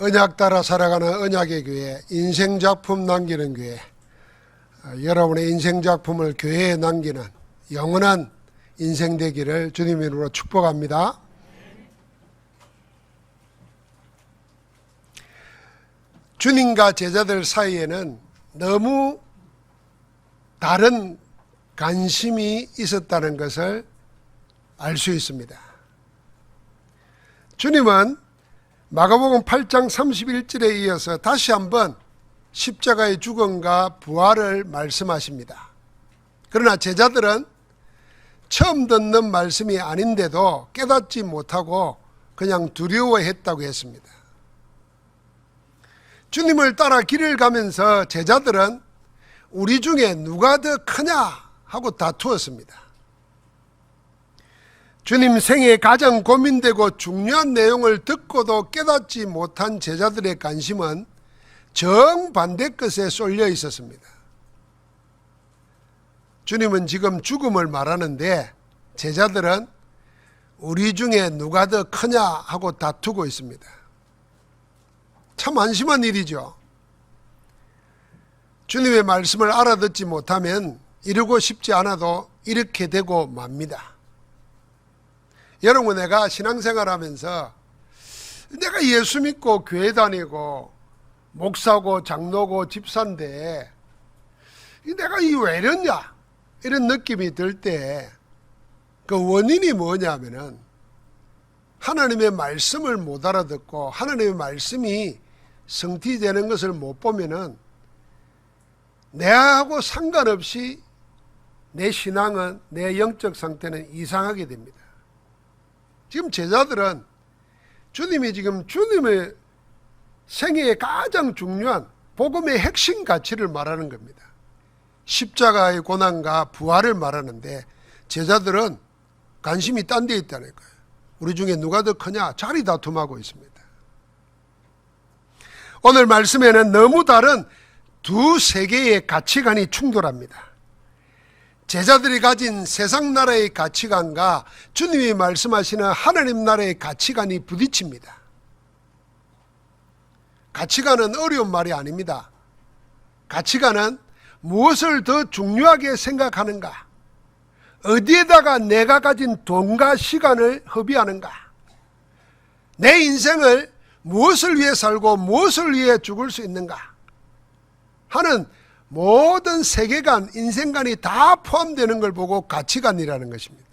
언약 따라 살아가는 언약의 교회, 인생작품 남기는 교회, 여러분의 인생작품을 교회에 남기는 영원한 인생 되기를 주님 이름으로 축복합니다. 주님과 제자들 사이에는 너무 다른 관심이 있었다는 것을 알 수 있습니다. 주님은 마가복음 8장 31절에 이어서 다시 한번 십자가의 죽음과 부활을 말씀하십니다. 그러나 제자들은 처음 듣는 말씀이 아닌데도 깨닫지 못하고 그냥 두려워했다고 했습니다. 주님을 따라 길을 가면서 제자들은 우리 중에 누가 더 크냐 하고 다투었습니다. 주님 생에 가장 고민되고 중요한 내용을 듣고도 깨닫지 못한 제자들의 관심은 정반대 것에 쏠려 있었습니다. 주님은 지금 죽음을 말하는데 제자들은 우리 중에 누가 더 크냐 하고 다투고 있습니다. 참 한심한 일이죠. 주님의 말씀을 알아듣지 못하면 이루고 싶지 않아도 이렇게 되고 맙니다. 여러분, 내가 신앙생활하면서 내가 예수 믿고 교회 다니고 목사고 장로고 집사인데 내가 왜 이러냐 이런 느낌이 들 때 그 원인이 뭐냐면은 하나님의 말씀을 못 알아듣고 하나님의 말씀이 성취되는 것을 못 보면은 내하고 상관없이 내 신앙은, 내 영적 상태는 이상하게 됩니다. 지금 제자들은 주님이 지금 주님의 생애의 가장 중요한 복음의 핵심 가치를 말하는 겁니다. 십자가의 고난과 부활을 말하는데 제자들은 관심이 딴 데 있다는 거예요. 우리 중에 누가 더 크냐 자리 다툼하고 있습니다. 오늘 말씀에는 너무 다른 두 세계의 가치관이 충돌합니다. 제자들이 가진 세상 나라의 가치관과 주님이 말씀하시는 하나님 나라의 가치관이 부딪힙니다. 가치관은 어려운 말이 아닙니다. 가치관은 무엇을 더 중요하게 생각하는가, 어디에다가 내가 가진 돈과 시간을 허비하는가, 내 인생을 무엇을 위해 살고 무엇을 위해 죽을 수 있는가 하는 모든 세계관, 인생관이 다 포함되는 걸 보고 가치관이라는 것입니다.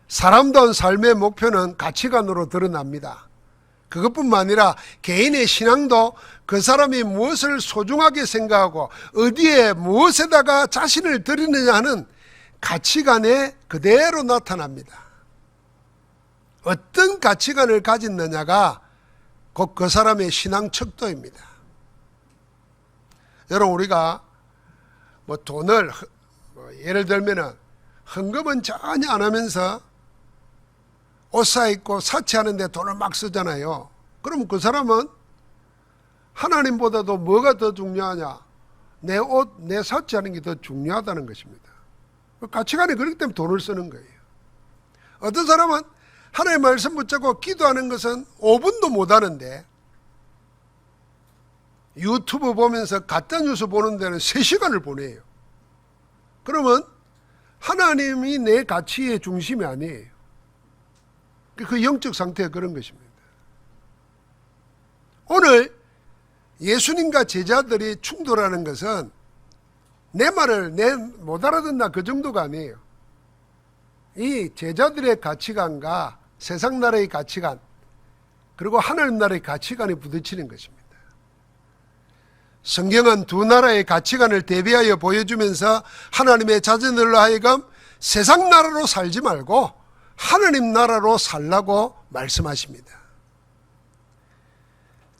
사람다운 삶의 목표는 가치관으로 드러납니다. 그것뿐만 아니라 개인의 신앙도 그 사람이 무엇을 소중하게 생각하고 어디에 무엇에다가 자신을 드리느냐 하는 가치관에 그대로 나타납니다. 어떤 가치관을 가졌느냐가 곧 그 사람의 신앙 척도입니다. 여러분, 우리가 돈을 예를 들면은 헌금은 전혀 안 하면서 옷 사입고 사치하는데 돈을 막 쓰잖아요. 그럼 그 사람은 하나님보다도 뭐가 더 중요하냐? 내 옷, 내 사치하는 게 더 중요하다는 것입니다. 가치관이 그렇기 때문에 돈을 쓰는 거예요. 어떤 사람은 하나님의 말씀 붙잡고 기도하는 것은 5분도 못 하는데 유튜브 보면서 가짜뉴스 보는 데는 3시간을 보내요. 그러면 하나님이 내 가치의 중심이 아니에요. 그 영적 상태가 그런 것입니다. 오늘 예수님과 제자들이 충돌하는 것은 내 말을 못 알아듣나 그 정도가 아니에요. 이 제자들의 가치관과 세상 나라의 가치관 그리고 하나님 나라의 가치관이 부딪히는 것입니다. 성경은 두 나라의 가치관을 대비하여 보여주면서 하나님의 자녀들로 하여금 세상 나라로 살지 말고 하나님 나라로 살라고 말씀하십니다.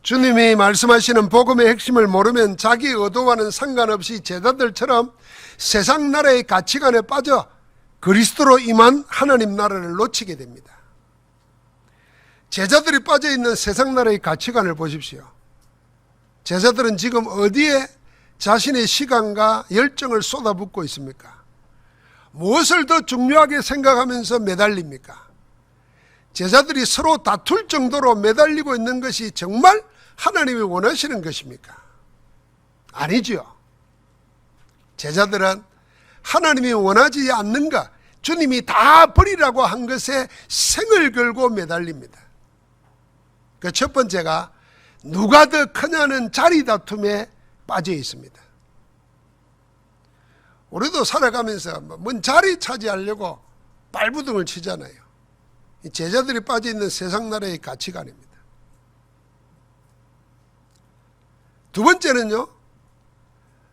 주님이 말씀하시는 복음의 핵심을 모르면 자기 의도와는 상관없이 제자들처럼 세상 나라의 가치관에 빠져 그리스도로 임한 하나님 나라를 놓치게 됩니다. 제자들이 빠져있는 세상 나라의 가치관을 보십시오. 제자들은 지금 어디에 자신의 시간과 열정을 쏟아붓고 있습니까? 무엇을 더 중요하게 생각하면서 매달립니까? 제자들이 서로 다툴 정도로 매달리고 있는 것이 정말 하나님이 원하시는 것입니까? 아니지요. 제자들은 하나님이 원하지 않는 것, 주님이 다 버리라고 한 것에 생을 걸고 매달립니다. 그 첫 번째가 누가 더 크냐는 자리 다툼에 빠져 있습니다. 우리도 살아가면서 뭔 자리 차지하려고 발부둥을 치잖아요. 제자들이 빠져 있는 세상 나라의 가치관입니다. 두 번째는요,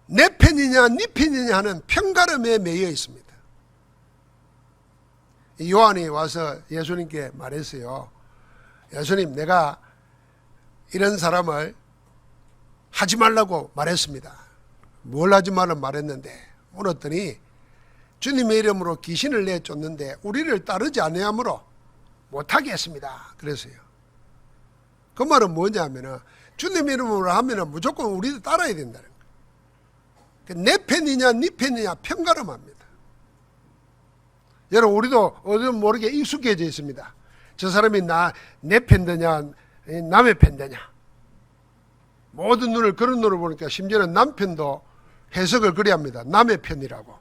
내 편이냐 네 편이냐 하는 편가름에 매여 있습니다. 요한이 와서 예수님께 말했어요. 예수님, 내가 이런 사람을 하지 말라고 말했습니다. 뭘 하지 말라고 말했는데, 물었더니 주님의 이름으로 귀신을 내쫓는데 우리를 따르지 아니하므로 못하게 했습니다. 그랬어요. 그 말은 뭐냐면 주님의 이름으로 하면 무조건 우리도 따라야 된다는 거예요. 내 편이냐 네 편이냐 편가름합니다. 여러분, 우리도 어디 모르게 익숙해져 있습니다. 저 사람이 내 편이냐 남의 편이냐. 모든 눈을 그런 눈으로 보니까 심지어는 남편도 해석을 그리 합니다. 남의 편이라고.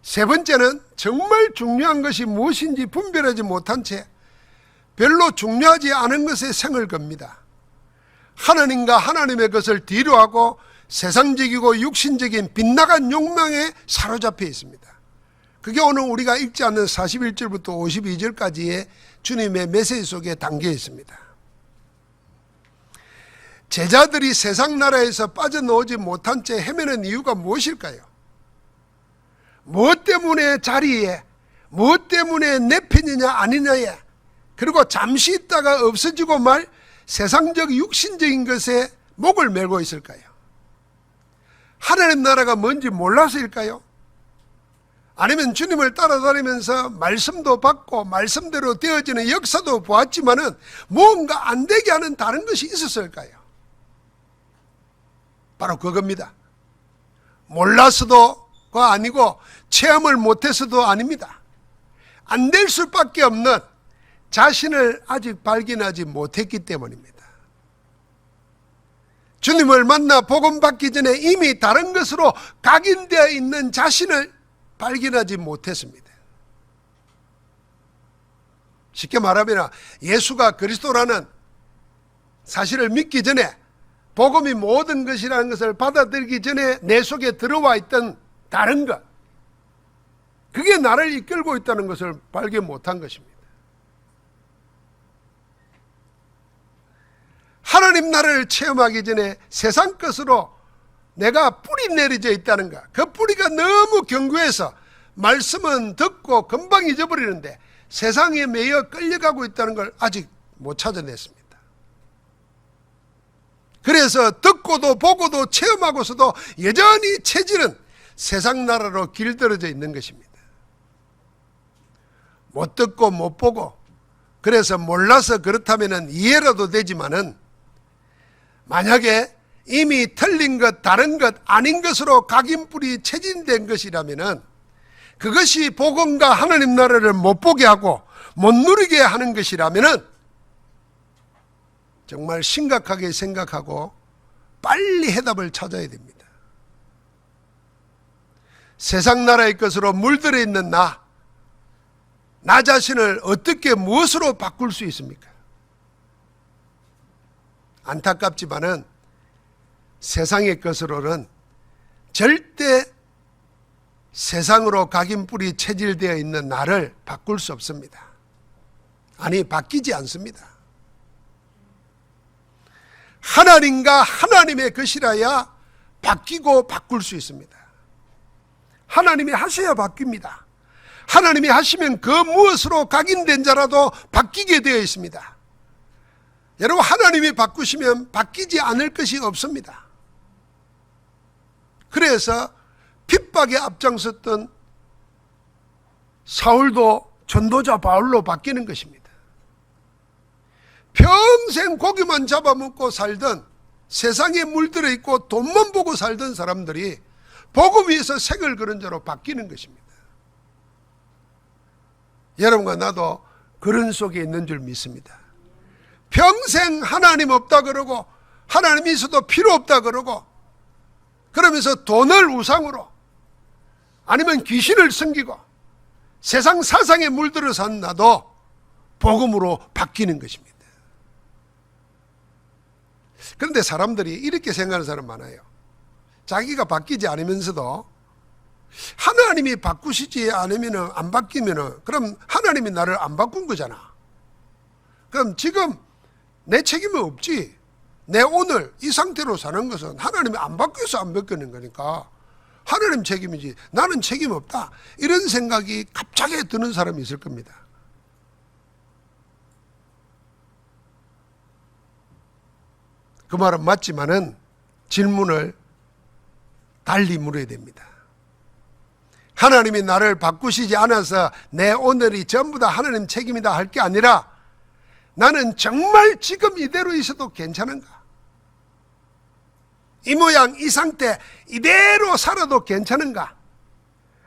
세 번째는 정말 중요한 것이 무엇인지 분별하지 못한 채 별로 중요하지 않은 것에 생을 겁니다. 하나님과 하나님의 것을 뒤로하고 세상적이고 육신적인 빗나간 욕망에 사로잡혀 있습니다. 그게 오늘 우리가 읽지 않는 41절부터 52절까지의 주님의 메시지 속에 담겨 있습니다. 제자들이 세상 나라에서 빠져나오지 못한 채 헤매는 이유가 무엇일까요? 무엇 때문에 자리에, 무엇 때문에 내 편이냐 아니냐에, 그리고 잠시 있다가 없어지고 말 세상적 육신적인 것에 목을 메고 있을까요? 하나님 나라가 뭔지 몰라서일까요? 아니면 주님을 따라다니면서 말씀도 받고 말씀대로 되어지는 역사도 보았지만은 뭔가 안 되게 하는 다른 것이 있었을까요? 바로 그겁니다. 몰라서도가 아니고 체험을 못해서도 아닙니다. 안 될 수밖에 없는 자신을 아직 발견하지 못했기 때문입니다. 주님을 만나 복음 받기 전에 이미 다른 것으로 각인되어 있는 자신을 발견하지 못했습니다. 쉽게 말하면 예수가 그리스도라는 사실을 믿기 전에, 복음이 모든 것이라는 것을 받아들이기 전에 내 속에 들어와 있던 다른 것, 그게 나를 이끌고 있다는 것을 발견 못한 것입니다. 하나님 나라를 체험하기 전에 세상 것으로 내가 뿌리 내려져 있다는 것, 그 뿌리가 너무 견고해서 말씀은 듣고 금방 잊어버리는데 세상에 매여 끌려가고 있다는 걸 아직 못 찾아냈습니다. 그래서 듣고도 보고도 체험하고서도 여전히 체질은 세상 나라로 길들여져 있는 것입니다. 못 듣고 못 보고, 그래서 몰라서 그렇다면 이해라도 되지만은, 만약에 이미 틀린 것, 다른 것, 아닌 것으로 각인뿔이 체진된 것이라면은 그것이 복음과 하나님 나라를 못 보게 하고 못 누리게 하는 것이라면은 정말 심각하게 생각하고 빨리 해답을 찾아야 됩니다. 세상 나라의 것으로 물들어 있는 나 자신을 어떻게 무엇으로 바꿀 수 있습니까? 안타깝지만은 세상의 것으로는 절대 세상으로 각인뿔이 체질되어 있는 나를 바꿀 수 없습니다. 아니, 바뀌지 않습니다. 하나님과 하나님의 것이라야 바뀌고 바꿀 수 있습니다. 하나님이 하셔야 바뀝니다. 하나님이 하시면 그 무엇으로 각인된 자라도 바뀌게 되어 있습니다. 여러분, 하나님이 바꾸시면 바뀌지 않을 것이 없습니다. 그래서 핍박에 앞장섰던 사울도 전도자 바울로 바뀌는 것입니다. 평생 고기만 잡아먹고 살던, 세상에 물들어 있고 돈만 보고 살던 사람들이 복음 위에서 색을 그런 자로 바뀌는 것입니다. 여러분과 나도 그런 속에 있는 줄 믿습니다. 평생 하나님 없다 그러고 하나님이 있어도 필요 없다 그러고 그러면서 돈을 우상으로 아니면 귀신을 섬기고 세상 사상에 물들어 산 나도 복음으로 바뀌는 것입니다. 그런데 사람들이 이렇게 생각하는 사람 많아요. 자기가 바뀌지 않으면서도 하나님이 바꾸시지 않으면 안 바뀌면 그럼 하나님이 나를 안 바꾼 거잖아. 그럼 지금 내 책임은 없지. 내 오늘 이 상태로 사는 것은 하나님이 안 바뀌어서 안 바뀌는 거니까 하나님 책임이지 나는 책임 없다. 이런 생각이 갑자기 드는 사람이 있을 겁니다. 그 말은 맞지만은 질문을 달리 물어야 됩니다. 하나님이 나를 바꾸시지 않아서 내 오늘이 전부 다 하나님 책임이다 할 게 아니라 나는 정말 지금 이대로 있어도 괜찮은가? 이 모양 이 상태 이대로 살아도 괜찮은가?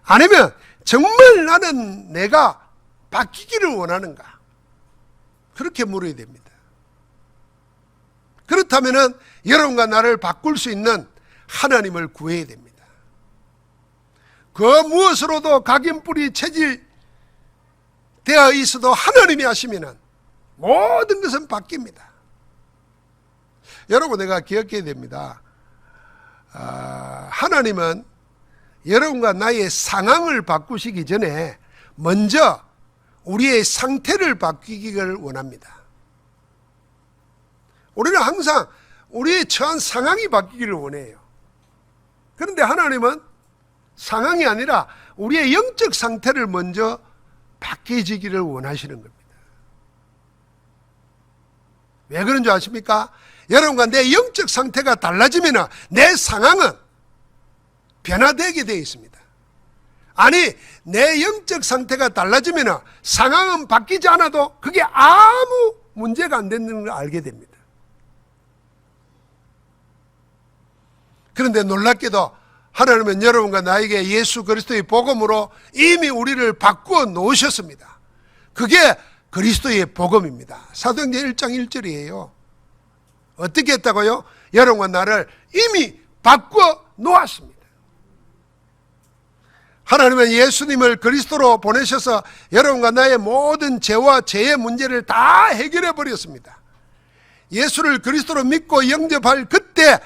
아니면 정말 나는 내가 바뀌기를 원하는가? 그렇게 물어야 됩니다. 그렇다면 여러분과 나를 바꿀 수 있는 하나님을 구해야 됩니다. 그 무엇으로도 각인뿔이 체질되어 있어도 하나님이 하시면 모든 것은 바뀝니다. 여러분 내가 기억해야 됩니다. 하나님은 여러분과 나의 상황을 바꾸시기 전에 먼저 우리의 상태를 바뀌기를 원합니다. 우리는 항상 우리의 처한 상황이 바뀌기를 원해요. 그런데 하나님은 상황이 아니라 우리의 영적 상태를 먼저 바뀌어지기를 원하시는 겁니다. 왜 그런 줄 아십니까? 여러분과 내 영적 상태가 달라지면 내 상황은 변화되게 되어 있습니다. 아니 내 영적 상태가 달라지면 상황은 바뀌지 않아도 그게 아무 문제가 안 되는 걸 알게 됩니다. 그런데 놀랍게도 하나님은 여러분과 나에게 예수 그리스도의 복음으로 이미 우리를 바꾸어 놓으셨습니다. 그게 그리스도의 복음입니다. 사도행전 1장 1절이에요. 어떻게 했다고요? 여러분과 나를 이미 바꾸어 놓았습니다. 하나님은 예수님을 그리스도로 보내셔서 여러분과 나의 모든 죄와 죄의 문제를 다 해결해 버렸습니다. 예수를 그리스도로 믿고 영접할 그때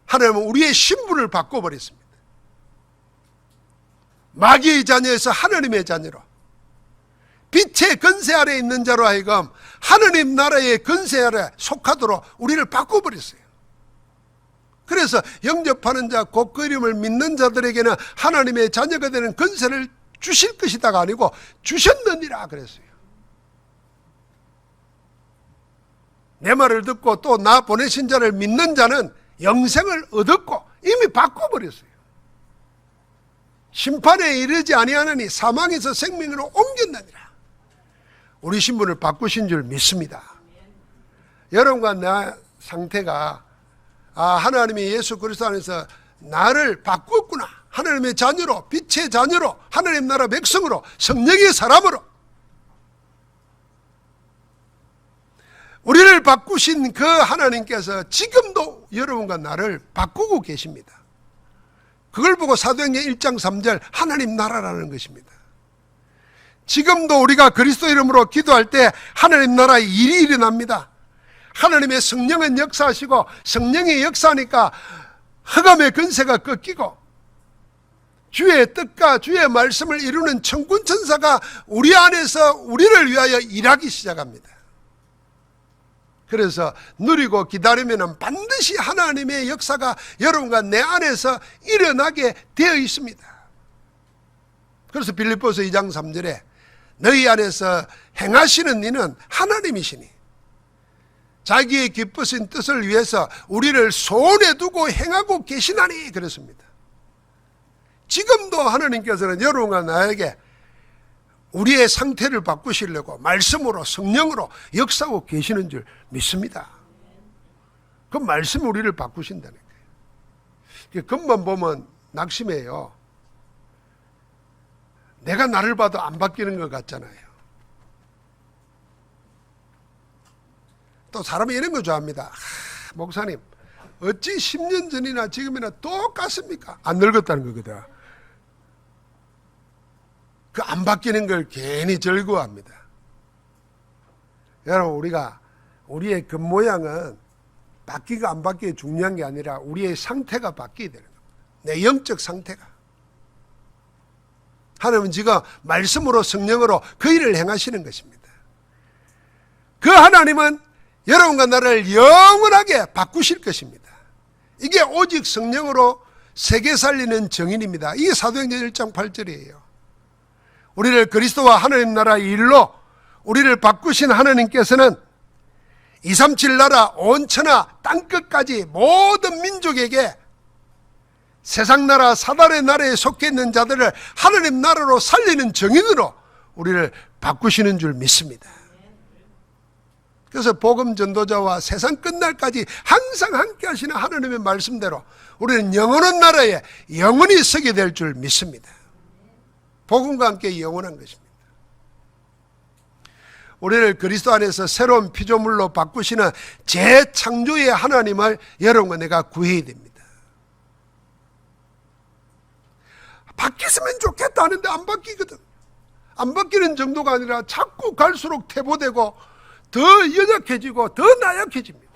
하나님은 우리의 신분을 바꿔버렸습니다. 마귀의 자녀에서 하나님의 자녀로 빛의 권세 아래 있는 자로 하여금 하나님 나라의 권세 아래 속하도록 우리를 바꿔버렸어요. 그래서 영접하는 자 곧 그 이름을 믿는 자들에게는 하나님의 자녀가 되는 권세를 주실 것이다가 아니고 주셨느니라 그랬어요. 내 말을 듣고 또 나 보내신 자를 믿는 자는 영생을 얻었고 이미 바꿔버렸어요. 심판에 이르지 아니하느니 사망에서 생명으로 옮겼느니라. 우리 신분을 바꾸신 줄 믿습니다. 여러분과 나 상태가 하나님이 예수 그리스도 안에서 나를 바꾸었구나. 하나님의 자녀로, 빛의 자녀로, 하나님 나라 백성으로, 성령의 사람으로 우리를 바꾸신 그 하나님께서 지금도 여러분과 나를 바꾸고 계십니다. 그걸 보고 사도행전 1장 3절 하나님 나라라는 것입니다. 지금도 우리가 그리스도 이름으로 기도할 때 하나님 나라의 일이 일어납니다. 하나님의 성령은 역사하시고 성령이 역사하니까 흑암의 권세가 꺾이고 주의 뜻과 주의 말씀을 이루는 천군 천사가 우리 안에서 우리를 위하여 일하기 시작합니다. 그래서 누리고 기다리면 반드시 하나님의 역사가 여러분과 내 안에서 일어나게 되어 있습니다. 그래서 빌립보서 2장 3절에 너희 안에서 행하시는 이는 하나님이시니 자기의 기쁘신 뜻을 위해서 우리를 손에 두고 행하고 계시나니 그랬습니다. 지금도 하나님께서는 여러분과 나에게 우리의 상태를 바꾸시려고 말씀으로 성령으로 역사하고 계시는 줄 믿습니다. 그 말씀이 우리를 바꾸신다는 거예요. 겉만 보면 낙심해요. 내가 나를 봐도 안 바뀌는 것 같잖아요. 또 사람이 이런 거 좋아합니다. 목사님, 어찌 10년 전이나 지금이나 똑같습니까? 안 늙었다는 거거든. 그 안 바뀌는 걸 괜히 즐거워합니다. 여러분, 우리의 겉모양은 바뀌고 안 바뀌고 중요한 게 아니라 우리의 상태가 바뀌어야 되는 겁니다. 내 영적 상태가. 하나님은 지금 말씀으로 성령으로 그 일을 행하시는 것입니다. 그 하나님은 여러분과 나를 영원하게 바꾸실 것입니다. 이게 오직 성령으로 세계 살리는 정인입니다. 이게 사도행전 1장 8절이에요. 우리를 그리스도와 하나님 나라의 일로 우리를 바꾸신 하나님께서는 237 나라 온 천하 땅끝까지 모든 민족에게 세상 나라 사단의 나라에 속해 있는 자들을 하나님 나라로 살리는 정인으로 우리를 바꾸시는 줄 믿습니다. 그래서 복음 전도자와 세상 끝날까지 항상 함께 하시는 하나님의 말씀대로 우리는 영원한 나라에 영원히 서게 될 줄 믿습니다. 복음과 함께 영원한 것입니다. 우리를 그리스도 안에서 새로운 피조물로 바꾸시는 재창조의 하나님을 여러분과 내가 구해야 됩니다. 바뀌었으면 좋겠다 하는데 안 바뀌거든. 안 바뀌는 정도가 아니라 자꾸 갈수록 퇴보되고 더 연약해지고 더 나약해집니다.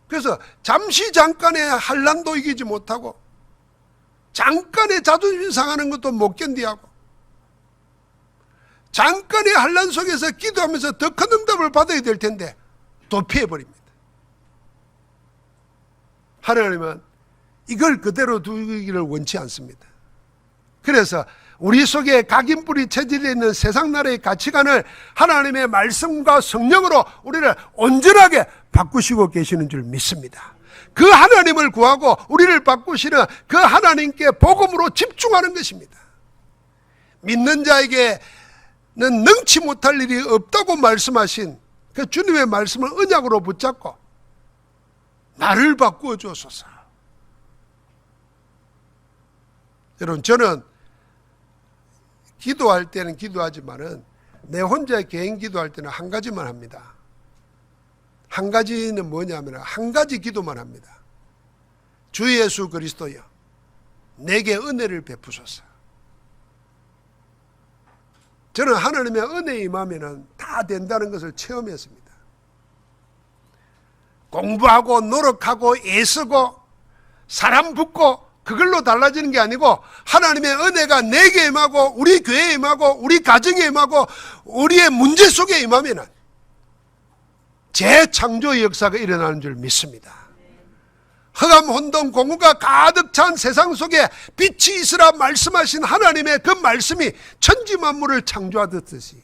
그래서 잠깐의 한란도 이기지 못하고 잠깐의 자존심 상하는 것도 못 견디하고 잠깐의 한란 속에서 기도하면서 더 큰 응답을 받아야 될 텐데 도피해버립니다. 하나님은 이걸 그대로 두기를 원치 않습니다. 그래서 우리 속에 각인뿌리 체질에 있는 세상 나라의 가치관을 하나님의 말씀과 성령으로 우리를 온전하게 바꾸시고 계시는 줄 믿습니다. 그 하나님을 구하고 우리를 바꾸시는 그 하나님께 복음으로 집중하는 것입니다. 믿는 자에게는 능치 못할 일이 없다고 말씀하신 그 주님의 말씀을 언약으로 붙잡고 나를 바꾸어 주옵소서. 여러분, 저는 기도할 때는 기도하지만은 내 혼자 개인 기도할 때는 한 가지만 합니다. 한 가지는 뭐냐면 한 가지 기도만 합니다. 주 예수 그리스도여, 내게 은혜를 베푸소서. 저는 하나님의 은혜에 임하면 다 된다는 것을 체험했습니다. 공부하고 노력하고 애쓰고 사람 붙고 그걸로 달라지는 게 아니고 하나님의 은혜가 내게 임하고 우리 교회에 임하고 우리 가정에 임하고 우리의 문제 속에 임하면 재창조의 역사가 일어나는 줄 믿습니다. 흑암 혼돈 공허가 가득 찬 세상 속에 빛이 있으라 말씀하신 하나님의 그 말씀이 천지 만물을 창조하듯이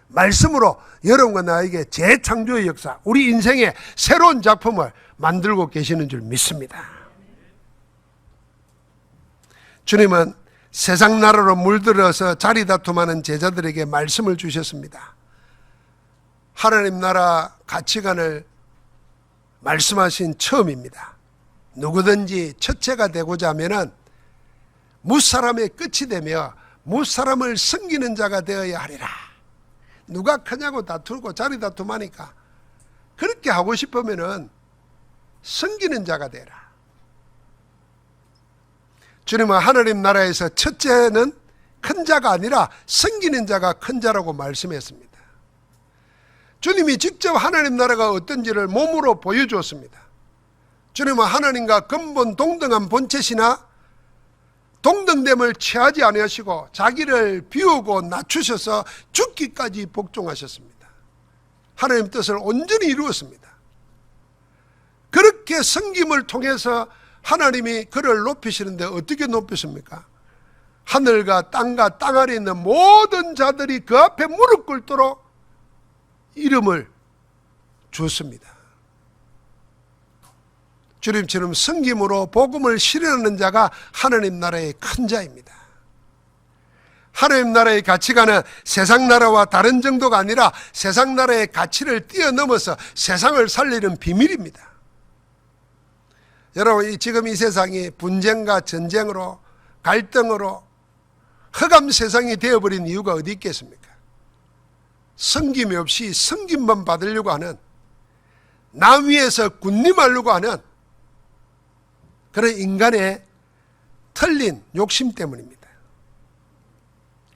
말씀으로 여러분과 나에게 재창조의 역사, 우리 인생의 새로운 작품을 만들고 계시는 줄 믿습니다. 주님은 세상 나라로 물들어서 자리 다툼하는 제자들에게 말씀을 주셨습니다. 하나님 나라 가치관을 말씀하신 처음입니다. 누구든지 첫째가 되고자 하면은 무사람의 끝이 되며 무사람을 섬기는 자가 되어야 하리라. 누가 크냐고 다투고 자리 다툼하니까 그렇게 하고 싶으면은 섬기는 자가 되라. 주님은 하나님 나라에서 첫째는 큰 자가 아니라 섬기는 자가 큰 자라고 말씀했습니다. 주님이 직접 하나님 나라가 어떤지를 몸으로 보여주었습니다. 주님은 하나님과 근본 동등한 본체시나 동등됨을 취하지 아니하시고 자기를 비우고 낮추셔서 죽기까지 복종하셨습니다. 하나님 뜻을 온전히 이루었습니다. 그렇게 섬김을 통해서 하나님이 그를 높이시는데 어떻게 높이십니까? 하늘과 땅과 땅 아래 있는 모든 자들이 그 앞에 무릎 꿇도록 이름을 주었습니다. 주님처럼 섬김으로 복음을 실현하는 자가 하나님 나라의 큰 자입니다. 하나님 나라의 가치관은 세상 나라와 다른 정도가 아니라 세상 나라의 가치를 뛰어넘어서 세상을 살리는 비밀입니다. 여러분, 지금 이 세상이 분쟁과 전쟁으로 갈등으로 흑암 세상이 되어버린 이유가 어디 있겠습니까? 섬김이 없이 섬김만 받으려고 하는, 남 위에서 군림하려고 하는 그런 인간의 틀린 욕심 때문입니다.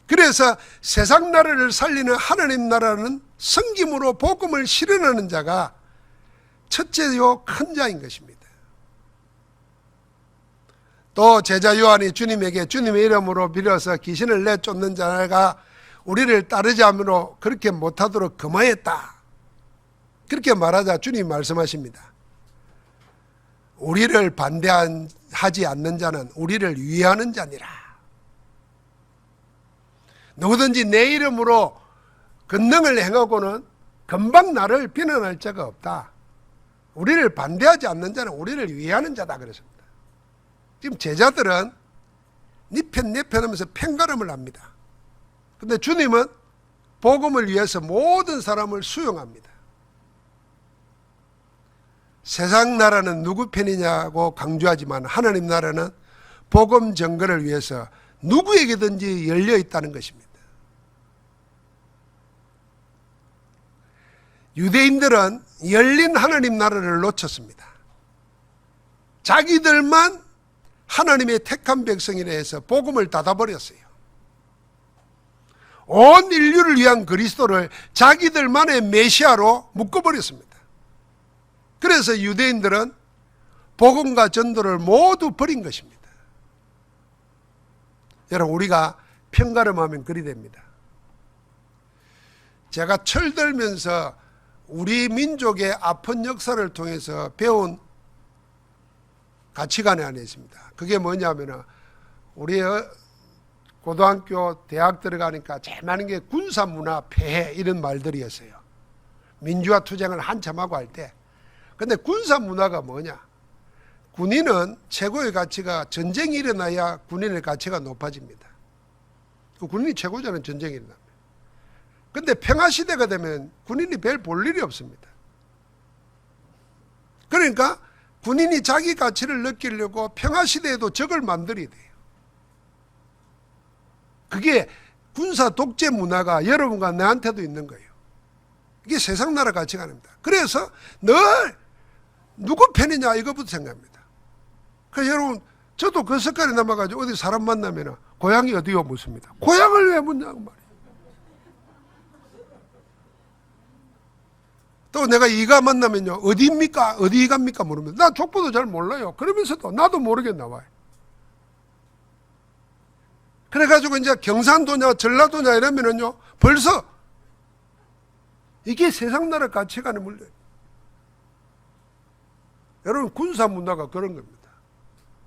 그래서 세상 나라를 살리는 하나님 나라는 섬김으로 복음을 실현하는 자가 첫째요 큰 자인 것입니다. 또 제자 요한이 주님에게 주님의 이름으로 빌어서 귀신을 내쫓는 자가 우리를 따르지 않으므로 그렇게 못하도록 금하였다, 그렇게 말하자 주님이 말씀하십니다. 우리를 반대하지 않는 자는 우리를 위하는 자니라. 누구든지 내 이름으로 권능을 행하고는 금방 나를 비난할 자가 없다. 우리를 반대하지 않는 자는 우리를 위하는 자다 그랬습니다. 지금 제자들은 네 편 내 편 하면서 편가름을 합니다. 근데 주님은 복음을 위해서 모든 사람을 수용합니다. 세상 나라는 누구 편이냐고 강조하지만 하나님 나라는 복음 전거를 위해서 누구에게든지 열려 있다는 것입니다. 유대인들은 열린 하나님 나라를 놓쳤습니다. 자기들만 하나님의 택한 백성이라 해서 복음을 닫아버렸어요. 온 인류를 위한 그리스도를 자기들만의 메시아로 묶어버렸습니다. 그래서 유대인들은 복음과 전도를 모두 버린 것입니다. 여러분, 우리가 편가름하면 그리 됩니다. 제가 철들면서 우리 민족의 아픈 역사를 통해서 배운 가치관이 하나 있습니다. 그게 뭐냐면 우리 고등학교, 대학 들어가니까 제일 많은 게 군사문화 폐해 이런 말들이었어요. 민주화 투쟁을 한참 하고 할 때. 근데 군사문화가 뭐냐? 군인은 최고의 가치가 전쟁이 일어나야 군인의 가치가 높아집니다. 군인이 최고자는 전쟁이 일어납니다. 근데 평화시대가 되면 군인이 별 볼 일이 없습니다. 그러니까 군인이 자기 가치를 느끼려고 평화시대에도 적을 만들어야 돼요. 그게 군사 독재 문화가 여러분과 나한테도 있는 거예요. 이게 세상 나라 가치관입니다. 그래서 늘 누구 편이냐 이것부터 생각합니다. 그래서 여러분, 저도 그 습관에 남아가지고 어디 사람 만나면 고향이 어디요 묻습니다. 고향을 왜 묻냐고 말이에요. 또 내가 이가 만나면요, 어디입니까? 어디 갑니까? 물으면 나 족보도 잘 몰라요. 그러면서도 나도 모르게 나와요. 그래가지고 이제 경상도냐 전라도냐 이러면은요, 벌써 이게 세상 나라 가치관의 물려요. 여러분, 군사 문화가 그런 겁니다.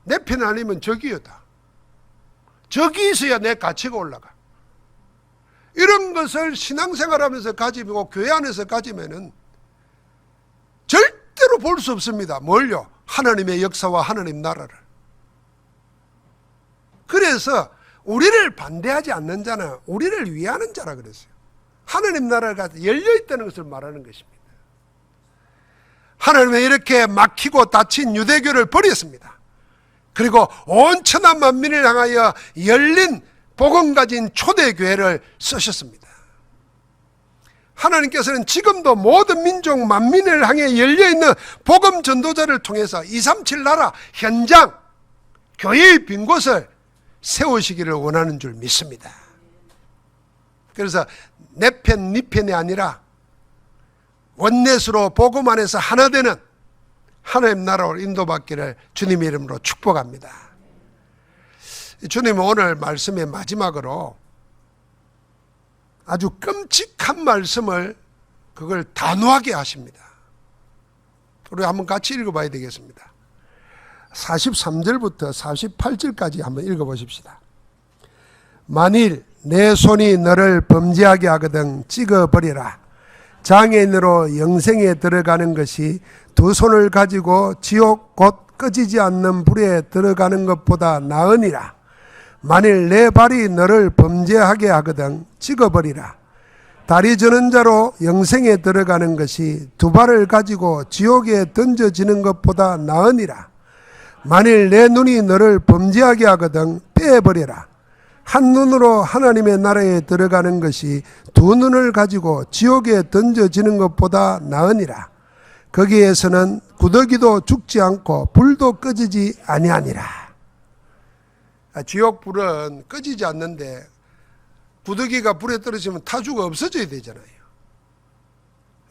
내 편 아니면 적이요 다. 적이 있어야 내 가치가 올라가. 이런 것을 신앙생활하면서 가지고 교회 안에서 가지면은 절대로 볼 수 없습니다. 뭘요? 하나님의 역사와 하나님 나라를. 그래서 우리를 반대하지 않는 자는 우리를 위하는 자라 그랬어요. 하나님 나라가 열려있다는 것을 말하는 것입니다. 하나님은 이렇게 막히고 닫힌 유대교를 버렸습니다. 그리고 온 천하 만민을 향하여 열린 복음 가진 초대교회를 쓰셨습니다. 하나님께서는 지금도 모든 민족 만민을 향해 열려있는 복음 전도자를 통해서 237 나라 현장 교회의 빈 곳을 세우시기를 원하는 줄 믿습니다. 그래서 내 편, 네 편이 아니라 원넷으로 복음 안에서 하나 되는 하나님 나라로 인도받기를 주님의 이름으로 축복합니다. 주님은 오늘 말씀의 마지막으로 아주 끔찍한 말씀을 그걸 단호하게 하십니다. 우리 한번 같이 읽어봐야 되겠습니다. 43절부터 48절까지 한번 읽어보십시다. 만일 내 손이 너를 범죄하게 하거든 찍어버리라. 장애인으로 영생에 들어가는 것이 두 손을 가지고 지옥 곧 꺼지지 않는 불에 들어가는 것보다 나으니라. 만일 내 발이 너를 범죄하게 하거든 찍어버리라. 다리 저는 자로 영생에 들어가는 것이 두 발을 가지고 지옥에 던져지는 것보다 나으니라. 만일 내 눈이 너를 범죄하게 하거든 빼버리라. 한눈으로 하나님의 나라에 들어가는 것이 두 눈을 가지고 지옥에 던져지는 것보다 나으니라. 거기에서는 구더기도 죽지 않고 불도 꺼지지 아니하니라. 지옥 불은 꺼지지 않는데 구더기가 불에 떨어지면 타 죽어 없어져야 되잖아요.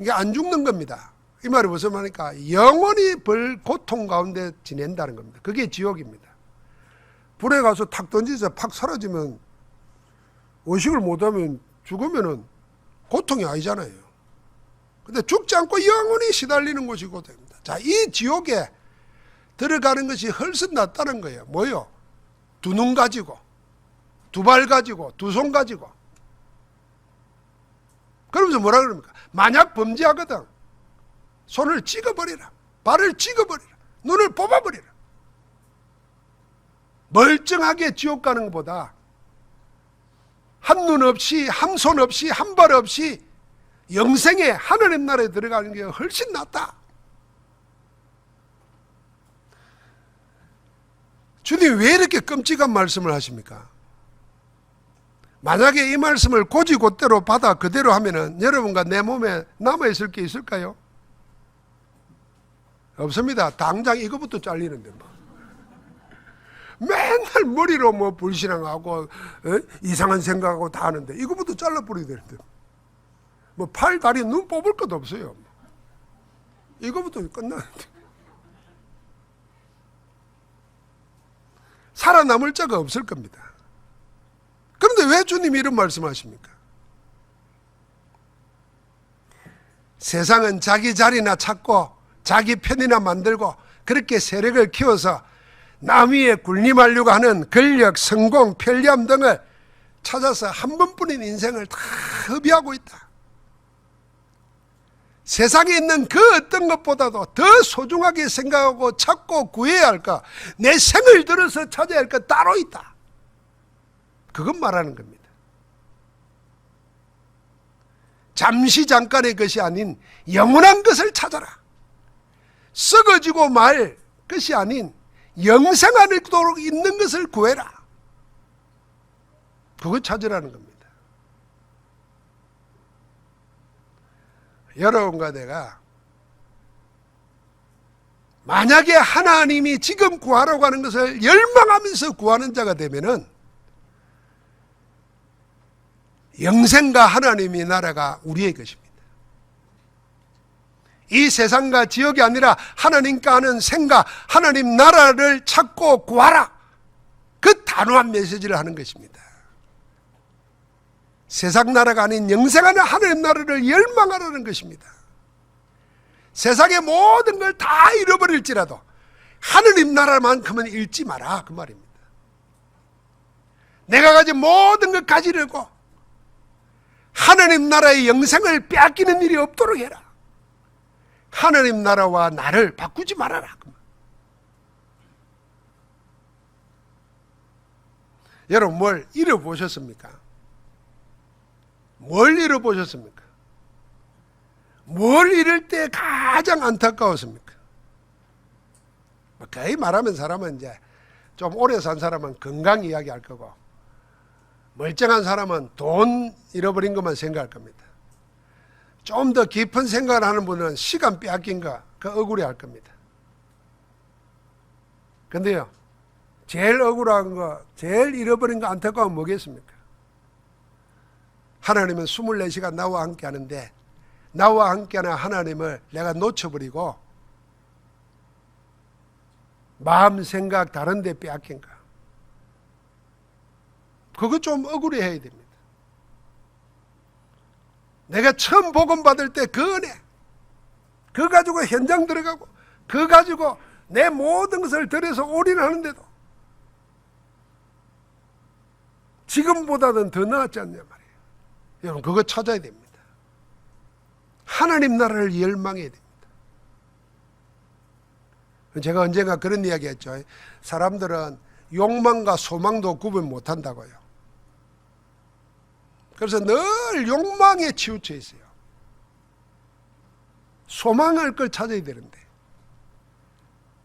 이게 안 죽는 겁니다. 이 말이 무슨 말입니까? 영원히 벌 고통 가운데 지낸다는 겁니다. 그게 지옥입니다. 불에 가서 탁 던지자 팍 사라지면, 의식을 못하면 죽으면은 고통이 아니잖아요. 근데 죽지 않고 영원히 시달리는 곳이고 됩니다. 자, 이 지옥에 들어가는 것이 훨씬 낫다는 거예요. 뭐요? 두 눈 가지고, 두 발 가지고, 두 손 가지고. 그러면서 뭐라 그럽니까? 만약 범죄하거든 손을 찍어버리라, 발을 찍어버리라, 눈을 뽑아버리라. 멀쩡하게 지옥 가는 것보다 한 눈 없이, 한 손 없이, 한 발 없이 영생에 하늘의 나라에 들어가는 게 훨씬 낫다. 주님 왜 이렇게 끔찍한 말씀을 하십니까? 만약에 이 말씀을 고지고대로 받아 그대로 하면은 여러분과 내 몸에 남아있을 게 있을까요? 없습니다. 당장 이거부터 잘리는데 뭐. 맨날 머리로 뭐 불신앙하고 이상한 생각하고 다 하는데 이거부터 잘라버려야 되는데 뭐 팔, 다리, 눈 뽑을 것도 없어요. 이거부터 끝나는데 살아남을 자가 없을 겁니다. 그런데 왜 주님이 이런 말씀하십니까? 세상은 자기 자리나 찾고 자기 편이나 만들고 그렇게 세력을 키워서 남 위에 군림하려고 하는 권력, 성공, 편리함 등을 찾아서 한 번뿐인 인생을 다 허비하고 있다. 세상에 있는 그 어떤 것보다도 더 소중하게 생각하고 찾고 구해야 할까, 내 생을 들어서 찾아야 할 것 따로 있다. 그건 말하는 겁니다. 잠시 잠깐의 것이 아닌 영원한 것을 찾아라. 썩어지고 말 것이 아닌 영생 안에도록 있는 것을 구해라. 그거 찾으라는 겁니다. 여러분과 내가 만약에 하나님이 지금 구하라고 하는 것을 열망하면서 구하는 자가 되면은 영생과 하나님의 나라가 우리의 것입니다. 이 세상과 지역이 아니라 하나님과 하는 생각, 하나님 나라를 찾고 구하라. 그 단호한 메시지를 하는 것입니다. 세상 나라가 아닌 영생하는 하나님 나라를 열망하라는 것입니다. 세상의 모든 걸 다 잃어버릴지라도 하나님 나라만큼은 잃지 마라, 그 말입니다. 내가 가진 모든 걸 가지려고 하나님 나라의 영생을 빼앗기는 일이 없도록 해라. 하나님 나라와 나를 바꾸지 말아라. 여러분 뭘 잃어보셨습니까? 뭘 잃어보셨습니까? 뭘 잃을 때 가장 안타까웠습니까? 거의 말하면 사람은 이제 좀 오래 산 사람은 건강 이야기 할 거고, 멀쩡한 사람은 돈 잃어버린 것만 생각할 겁니다. 좀 더 깊은 생각을 하는 분은 시간 빼앗긴 거, 그 억울해 할 겁니다. 근데요, 제일 억울한 거, 제일 잃어버린 거 안타까운 뭐겠습니까? 하나님은 24시간 나와 함께 하는데 나와 함께하는 하나님을 내가 놓쳐버리고 마음 생각 다른 데 빼앗긴 거, 그거 좀 억울해 해야 됩니다. 내가 처음 복음 받을 때 그 은혜, 그거 가지고 현장 들어가고 그거 가지고 내 모든 것을 들여서 올인하는데도 지금보다는 더 나았지 않냐 말이에요. 여러분 그거 찾아야 됩니다. 하나님 나라를 열망해야 됩니다. 제가 언젠가 그런 이야기 했죠. 사람들은 욕망과 소망도 구분 못한다고요. 그래서 늘 욕망에 치우쳐 있어요. 소망할 걸 찾아야 되는데,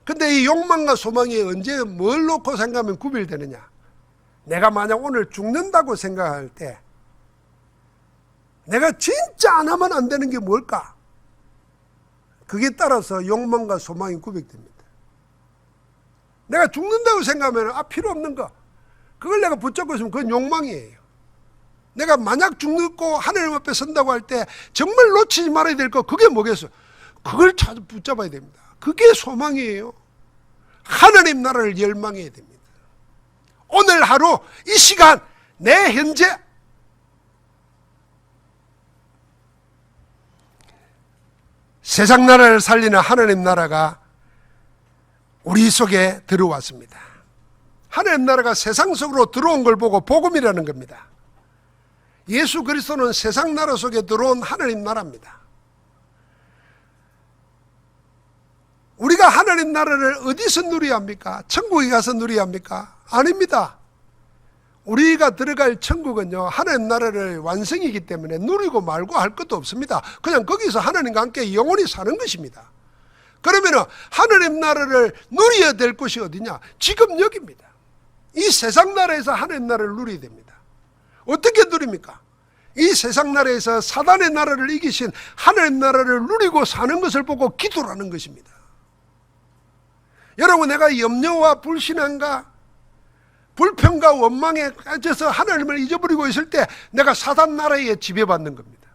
근데 이 욕망과 소망이 언제 뭘 놓고 생각하면 구별되느냐? 내가 만약 오늘 죽는다고 생각할 때 내가 진짜 안 하면 안 되는 게 뭘까? 그게 따라서 욕망과 소망이 구별됩니다. 내가 죽는다고 생각하면 필요 없는 거, 그걸 내가 붙잡고 있으면 그건 욕망이에요. 내가 만약 죽고 하나님 앞에 선다고 할 때 정말 놓치지 말아야 될 거, 그게 뭐겠어? 그걸 붙잡아야 됩니다. 그게 소망이에요. 하나님 나라를 열망해야 됩니다. 오늘 하루 이 시간 내 현재 세상 나라를 살리는 하나님 나라가 우리 속에 들어왔습니다. 하나님 나라가 세상 속으로 들어온 걸 보고 복음이라는 겁니다. 예수 그리스도는 세상 나라 속에 들어온 하나님 나라입니다. 우리가 하나님 나라를 어디서 누려야 합니까? 천국에 가서 누려야 합니까? 아닙니다. 우리가 들어갈 천국은요, 하나님 나라를 완성이기 때문에 누리고 말고 할 것도 없습니다. 그냥 거기서 하나님과 함께 영원히 사는 것입니다. 그러면 하나님 나라를 누려야 될 곳이 어디냐? 지금 여기입니다. 이 세상 나라에서 하나님 나라를 누려야 됩니다. 어떻게 누립니까? 이 세상 나라에서 사단의 나라를 이기신 하나님 나라를 누리고 사는 것을 보고 기도라는 것입니다. 여러분, 내가 염려와 불신앙과 불평과 원망에 빠져서 하나님을 잊어버리고 있을 때 내가 사단 나라에 지배받는 겁니다.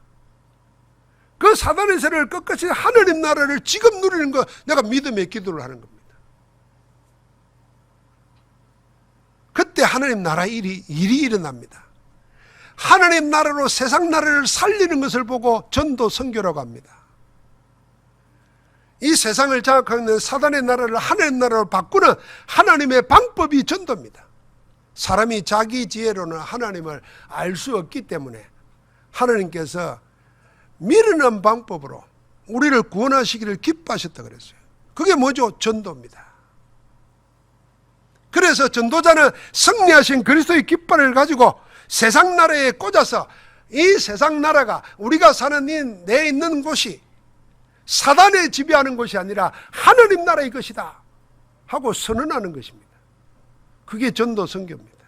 그 사단의 세력을 끝까지 하나님 나라를 지금 누리는 거, 내가 믿음의 기도를 하는 겁니다. 그때 하나님 나라 일이 일어납니다. 하나님 나라로 세상 나라를 살리는 것을 보고 전도 선교라고 합니다. 이 세상을 장악하는 사단의 나라를 하나님 나라로 바꾸는 하나님의 방법이 전도입니다. 사람이 자기 지혜로는 하나님을 알 수 없기 때문에 하나님께서 미르는 방법으로 우리를 구원하시기를 기뻐하셨다 그랬어요. 그게 뭐죠? 전도입니다. 그래서 전도자는 승리하신 그리스도의 깃발을 가지고 세상 나라에 꽂아서 이 세상 나라가 우리가 사는 내 있는 곳이 사단에 지배하는 것이 아니라 하나님 나라의 것이다 하고 선언하는 것입니다. 그게 전도 선교입니다.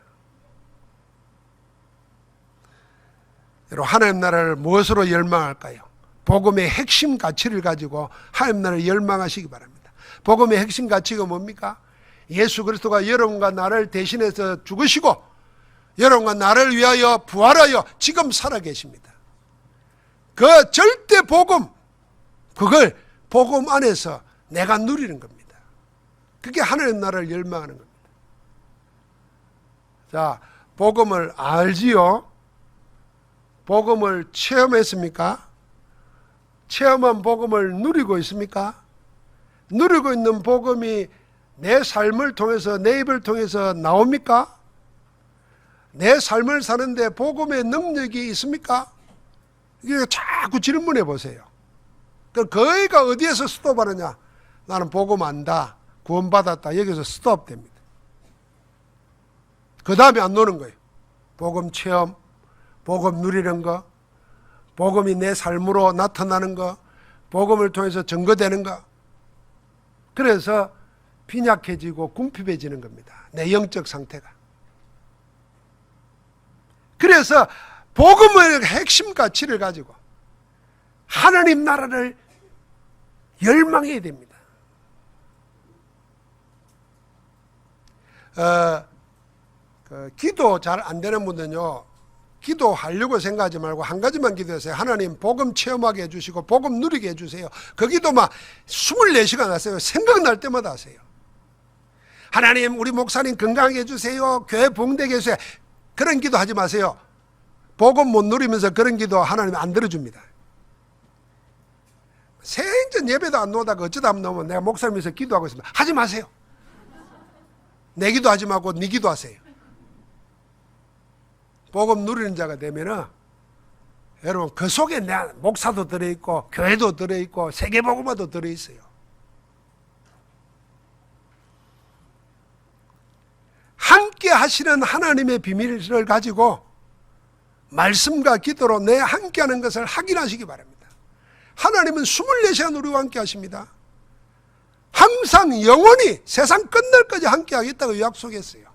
여러분, 하나님 나라를 무엇으로 열망할까요? 복음의 핵심 가치를 가지고 하나님 나라를 열망하시기 바랍니다. 복음의 핵심 가치가 뭡니까? 예수 그리스도가 여러분과 나를 대신해서 죽으시고 여러분과 나를 위하여 부활하여 지금 살아계십니다. 그 절대 복음, 그걸 복음 안에서 내가 누리는 겁니다. 그게 하나님 나라를 열망하는 겁니다. 자, 복음을 알지요? 복음을 체험했습니까? 체험한 복음을 누리고 있습니까? 누리고 있는 복음이 내 삶을 통해서, 내 입을 통해서 나옵니까? 내 삶을 사는데 복음의 능력이 있습니까? 이게 자꾸 질문해 보세요. 거기가 어디에서 스톱하느냐? 나는 복음 안다, 구원받았다, 여기서 스톱됩니다. 그 다음에 안 노는 거예요. 복음 체험, 복음 누리는 거, 복음이 내 삶으로 나타나는 거, 복음을 통해서 증거되는 거. 그래서 빈약해지고 궁핍해지는 겁니다. 내 영적 상태가. 그래서 복음의 핵심 가치를 가지고 하나님 나라를 열망해야 됩니다. 기도 잘 안 되는 분들은요, 기도하려고 생각하지 말고 한 가지만 기도하세요. 하나님 복음 체험하게 해주시고 복음 누리게 해주세요. 그 기도만 24시간 하세요. 생각날 때마다 하세요. 하나님 우리 목사님 건강하게 해주세요. 교회 부흥되게 해주세요. 그런 기도 하지 마세요. 복음 못 누리면서 그런 기도 하나님 안 들어줍니다. 생전 예배도 안 나오다가 어쩌다 한번 나오면 내가 목사님에서 기도하고 있습니다. 하지 마세요. 내 기도하지 말고 네 기도하세요. 복음 누리는 자가 되면은 여러분 그 속에 내 목사도 들어있고 교회도 들어있고 세계복음화도 들어있어요. 함께 하시는 하나님의 비밀을 가지고 말씀과 기도로 내 함께 하는 것을 확인하시기 바랍니다. 하나님은 24시간 우리와 함께 하십니다. 항상 영원히 세상 끝날까지 함께 하겠다고 약속했어요.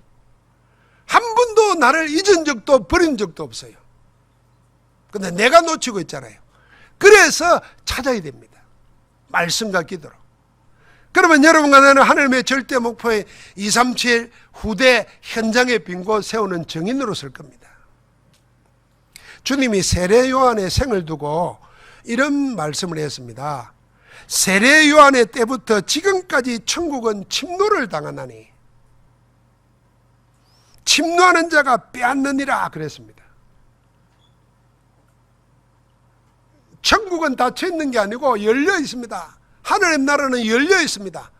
한 번도 나를 잊은 적도 버린 적도 없어요. 근데 내가 놓치고 있잖아요. 그래서 찾아야 됩니다. 말씀과 기도로. 그러면 여러분과 나는 하나님의 절대 목표의 237 후대 현장의 빈곳 세우는 증인으로 설 겁니다. 주님이 세례 요한의 생을 두고 이런 말씀을 했습니다. 세례 요한의 때부터 지금까지 천국은 침노를 당하나니 침노하는 자가 빼앗느니라 그랬습니다. 천국은 닫혀 있는 게 아니고 열려 있습니다. 하늘의 나라는 열려 있습니다.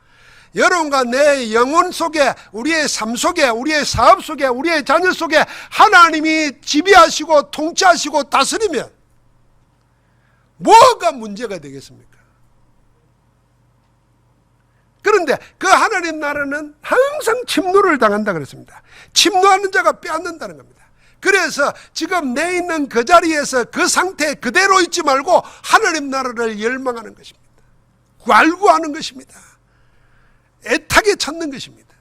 여러분과 내 영혼 속에, 우리의 삶 속에, 우리의 사업 속에, 우리의 자녀 속에 하나님이 지배하시고 통치하시고 다스리면 뭐가 문제가 되겠습니까? 그런데 그 하나님 나라는 항상 침노를 당한다 그랬습니다. 침노하는 자가 빼앗는다는 겁니다. 그래서 지금 내 있는 그 자리에서 그 상태 그대로 있지 말고 하나님 나라를 열망하는 것입니다. 갈구하는 것입니다. 애타게 찾는 것입니다.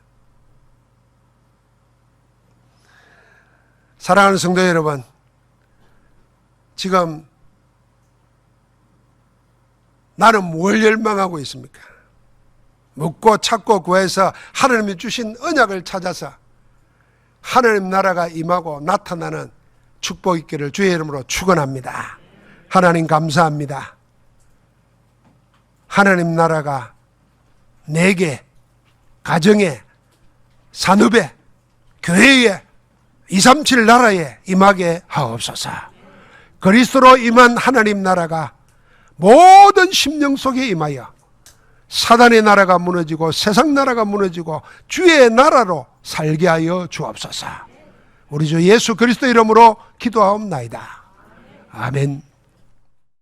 사랑하는 성도 여러분, 지금 나는 뭘 열망하고 있습니까? 묻고 찾고 구해서 하나님이 주신 언약을 찾아서 하나님 나라가 임하고 나타나는 축복 있기를 주의 이름으로 축원합니다. 하나님 감사합니다. 하나님 나라가 내게, 가정에, 산업에, 교회에, 237 나라에 임하게 하옵소서. 그리스도로 임한 하나님 나라가 모든 심령 속에 임하여 사단의 나라가 무너지고 세상 나라가 무너지고 주의 나라로 살게 하여 주옵소서. 우리 주 예수 그리스도 이름으로 기도하옵나이다. 아멘.